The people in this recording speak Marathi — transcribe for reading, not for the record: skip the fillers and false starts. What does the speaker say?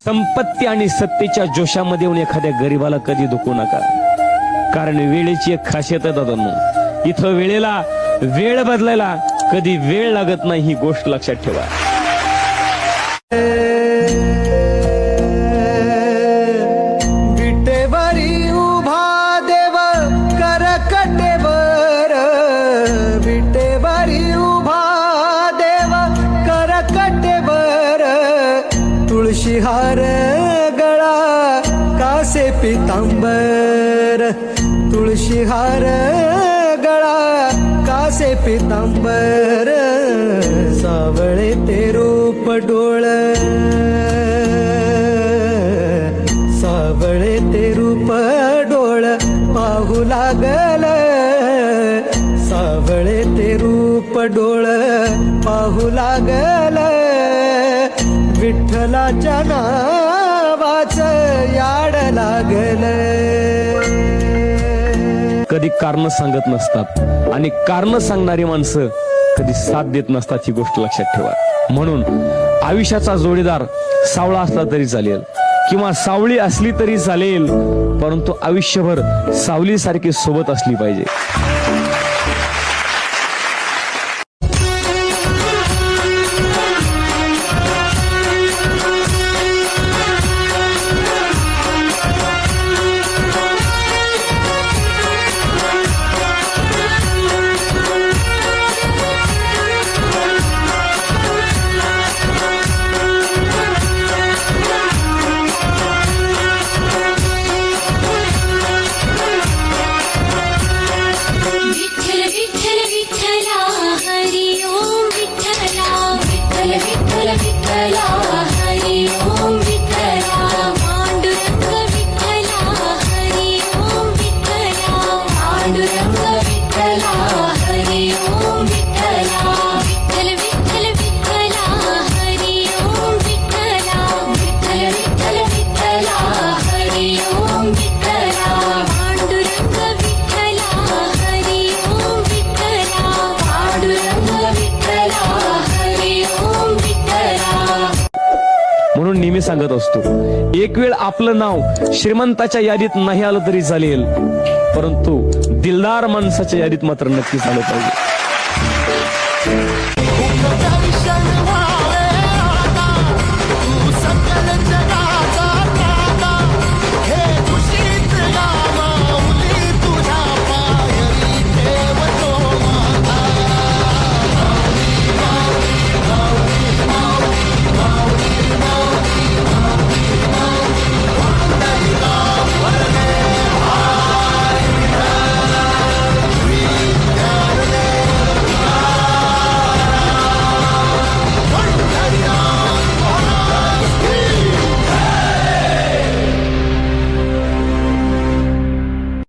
संपत्ती आणि सत्तेच्या जोशामध्ये येऊन एखाद्या गरीबाला कधी दुखू नका, कारण वेळेची एक खासियत आहे दादांनो, इथं वेळेला वेळ बदलायला कधी वेळ लागत नाही, ही गोष्ट लक्षात ठेवा. विटेवरी उभा देव करकटेवर, विटेवरी उभा देव करकटेवर, तुळशीहार गळा कासे पितांबर, तुळशीहार गळा कासे पितांबर, सावळे ते रूप डोळ, सावळे ते रूप डोळ पाहू लागल, सावळे ते रूप डोळ पाहू लागल, विठ्ठलाच्या नावाचं याड लागल. कधी कारण सांगत नसतात आणि कारण सांगणारी माणसं कधी साथ देत नसतात, ही गोष्ट लक्षात ठेवा. म्हणून आयुष्याचा जोडीदार सावळा असला तरी चालेल किंवा सावळी असली तरी चालेल, परंतु आयुष्यभर सावलीसारखी सोबत असली पाहिजे. म्हणून नेहमी सांगत असतो, एक वेळ आपलं नाव श्रीमंताच्या यादीत नाही आलं तरी चालेल, परंतु दिलदार माणसाच्या यादीत मात्र नक्कीच आलं पाहिजे.